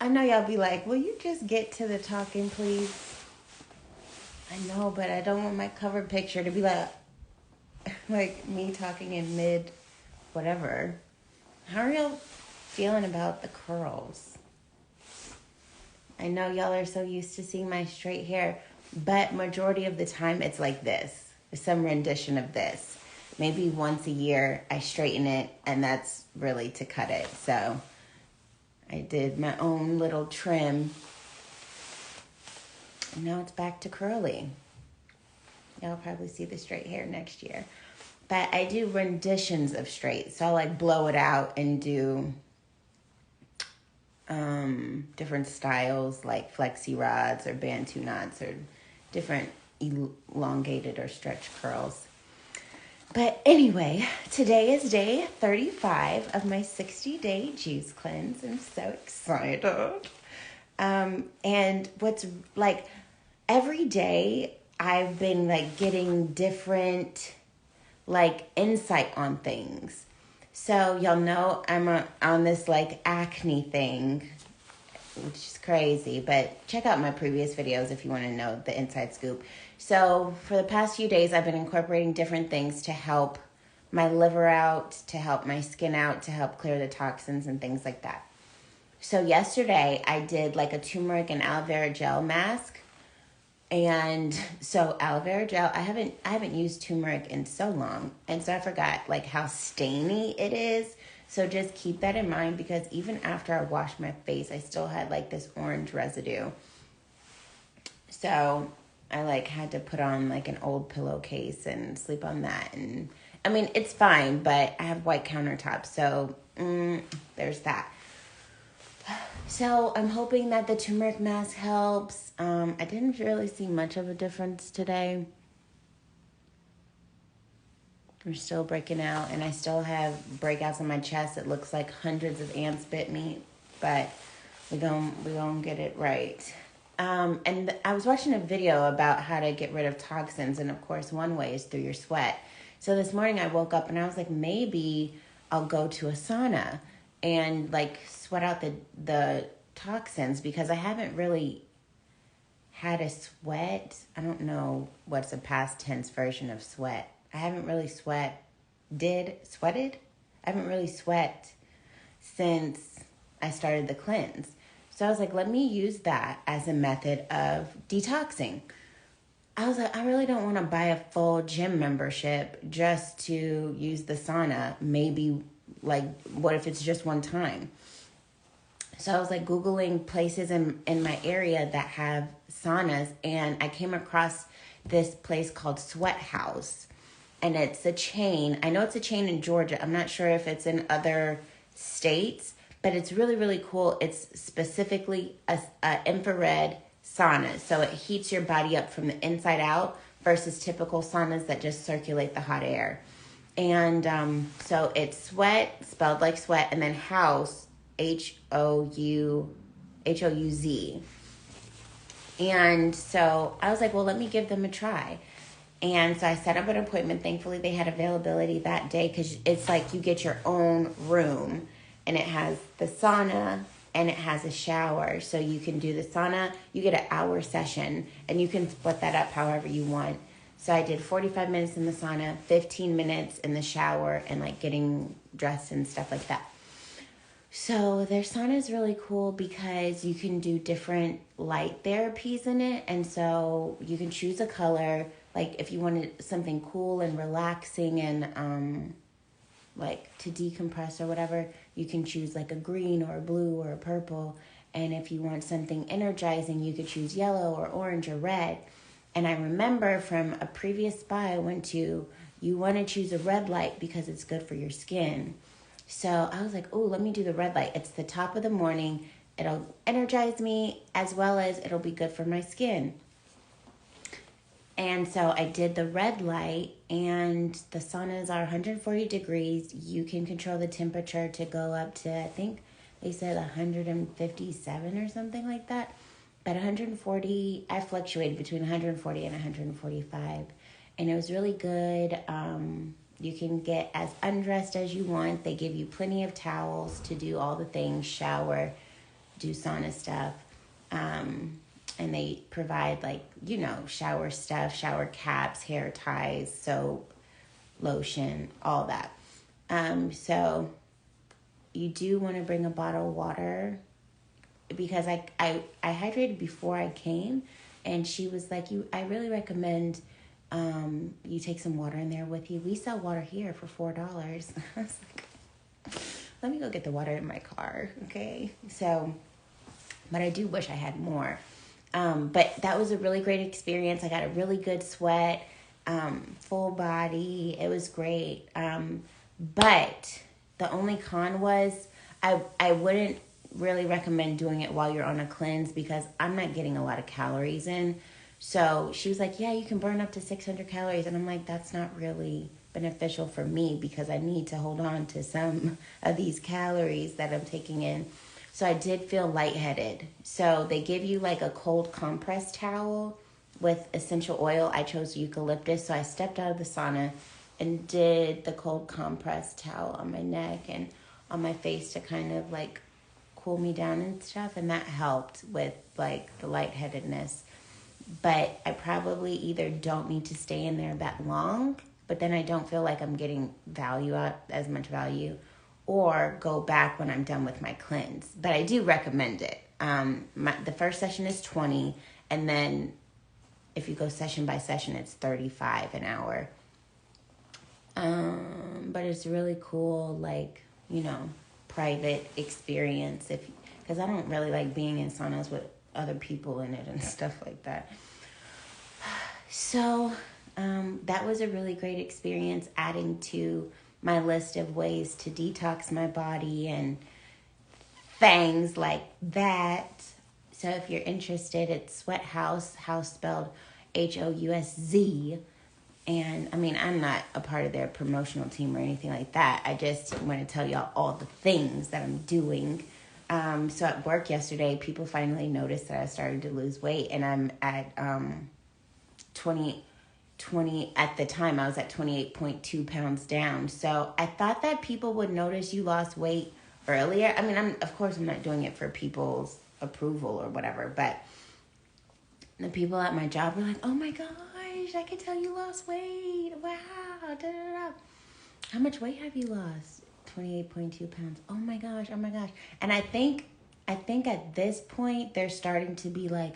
I know y'all be like, will you just get to the talking, please? I know, but I don't want my cover picture to be like me talking in mid whatever. How are y'all feeling about the curls? I know y'all are so used to seeing my straight hair, but majority of the time it's like this. Some rendition of this. Maybe once a year I straighten it, and that's really to cut it. So I did my own little trim. And now it's back to curly. Y'all probably see the straight hair next year. But I do renditions of straight. So I blow it out and do different styles like flexi rods or bantu knots or different elongated or stretch curls. But anyway, today is day 35 of my 60-day juice cleanse. I'm so excited. And what's every day I've been getting different insight on things. So y'all know I'm on this acne thing, which is crazy, but check out my previous videos if you want to know the inside scoop. So for the past few days, I've been incorporating different things to help my liver out, to help my skin out, to help clear the toxins and things like that. So yesterday I did a turmeric and aloe vera gel mask. And so aloe vera gel, I haven't used turmeric in so long. And so I forgot how stainy it is. So just keep that in mind, because even after I washed my face, I still had this orange residue. So I had to put on an old pillowcase and sleep on that. And I mean, it's fine, but I have white countertops. So there's that. So I'm hoping that the turmeric mask helps. I didn't really see much of a difference today. I'm still breaking out, and I still have breakouts on my chest. It looks like hundreds of ants bit me, but we gonna get it right. And I was watching a video about how to get rid of toxins, and of course, one way is through your sweat. So this morning I woke up and I was like, maybe I'll go to a sauna and sweat out the toxins, because I haven't really had a sweat. I don't know what's a past tense version of sweat. I haven't really sweated. I haven't really sweat since I started the cleanse. So I was like, let me use that as a method of detoxing. I was like, I really don't want to buy a full gym membership just to use the sauna. Maybe what if it's just one time? So I was Googling places in my area that have saunas, and I came across this place called SweatHouz. And it's a chain. I know it's a chain in Georgia. I'm not sure if it's in other states, but it's really, really cool. It's specifically a infrared sauna. So it heats your body up from the inside out versus typical saunas that just circulate the hot air. And so it's sweat, spelled like sweat, and then house, Houz. And so I was like, well, let me give them a try. And so I set up an appointment. Thankfully, they had availability that day, because it's you get your own room, and it has the sauna and it has a shower. So you can do the sauna, you get an hour session, and you can split that up however you want. So I did 45 minutes in the sauna, 15 minutes in the shower, and getting dressed and stuff like that. So their sauna is really cool because you can do different light therapies in it. And so you can choose a color. If you wanted something cool and relaxing and to decompress or whatever, you can choose a green or a blue or a purple. And if you want something energizing, you could choose yellow or orange or red. And I remember from a previous spa I went to, you want to choose a red light because it's good for your skin. So I was like, oh, let me do the red light. It's the top of the morning. It'll energize me, as well as it'll be good for my skin. And so I did the red light, and the saunas are 140 degrees. You can control the temperature to go up to, I think they said 157 or something like that. But 140, I fluctuated between 140 and 145. And it was really good. You can get as undressed as you want. They give you plenty of towels to do all the things, shower, do sauna stuff. And they provide like, shower stuff, shower caps, hair ties, soap, lotion, all that. So you do want to bring a bottle of water, because I hydrated before I came, and she was like, I really recommend you take some water in there with you. We sell water here for $4. I was like, let me go get the water in my car, okay? So, but I do wish I had more. But that was a really great experience. I got a really good sweat, full body. It was great. But the only con was I wouldn't really recommend doing it while you're on a cleanse, because I'm not getting a lot of calories in. So she was like, yeah, you can burn up to 600 calories. And I'm like, that's not really beneficial for me, because I need to hold on to some of these calories that I'm taking in. So I did feel lightheaded. So they give you like a cold compress towel with essential oil. I chose eucalyptus. So I stepped out of the sauna and did the cold compress towel on my neck and on my face to kind of like cool me down and stuff. And that helped with like the lightheadedness. But I probably either don't need to stay in there that long, but then I don't feel like I'm getting as much value, or go back when I'm done with my cleanse. But I do recommend it. The first session is 20, and then if you go session by session, it's 35 an hour. But it's really cool, like, private experience, because I don't really like being in saunas with other people in it and stuff like that. So that was a really great experience, adding to my list of ways to detox my body and things like that. So if you're interested, it's SweatHouz, house spelled Houz. And I mean, I'm not a part of their promotional team or anything like that. I just want to tell y'all all the things that I'm doing. So at work yesterday, people finally noticed that I started to lose weight, and I'm at 20 at the time I was at 28.2 pounds down. So I thought that people would notice you lost weight earlier. I mean, of course I'm not doing it for people's approval or whatever, but the people at my job were like, oh my gosh, I can tell you lost weight. Wow. Da, da, da. How much weight have you lost? 28.2 pounds. Oh my gosh. And I think at this point they're starting to be like,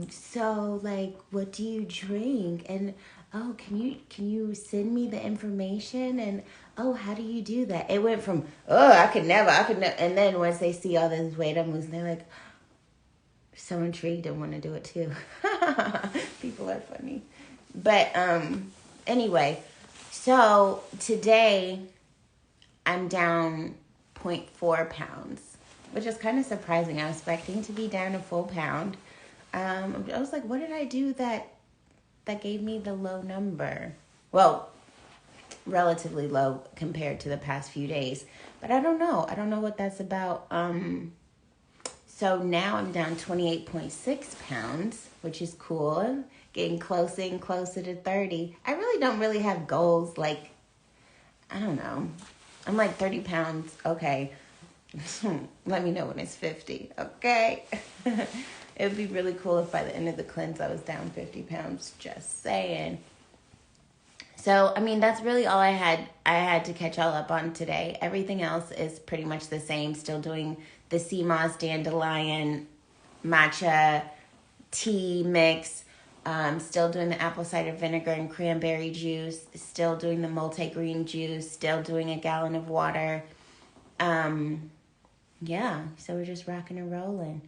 so like, what do you drink? And oh, can you send me the information? And oh, how do you do that? It went from, oh, I could never. And then once they see all this weight I'm losing, they're like, so intrigued and want to do it too. People are funny. But anyway, so today I'm down 0.4 pounds, which is kind of surprising. I was expecting to be down a full pound. I was like, what did I do that gave me the low number? Well, relatively low compared to the past few days. But I don't know. I don't know what that's about. So now I'm down 28.6 pounds, which is cool. Getting closer and closer to 30. I really don't have goals. Like, I don't know. I'm like 30 pounds. Okay. Let me know when it's 50. Okay. It would be really cool if by the end of the cleanse I was down 50 pounds. Just saying. So, I mean, that's really all I had to catch all up on today. Everything else is pretty much the same. Still doing the sea moss dandelion matcha tea mix. Still doing the apple cider vinegar and cranberry juice. Still doing the multi-green juice. Still doing a gallon of water. Yeah, so we're just rocking and rolling.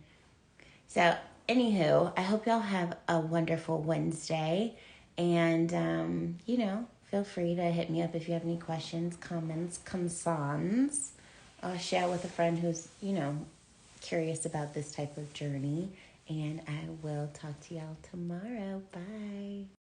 So, anywho, I hope y'all have a wonderful Wednesday. And, feel free to hit me up if you have any questions, comments, concerns. I'll share with a friend who's, curious about this type of journey. And I will talk to y'all tomorrow. Bye.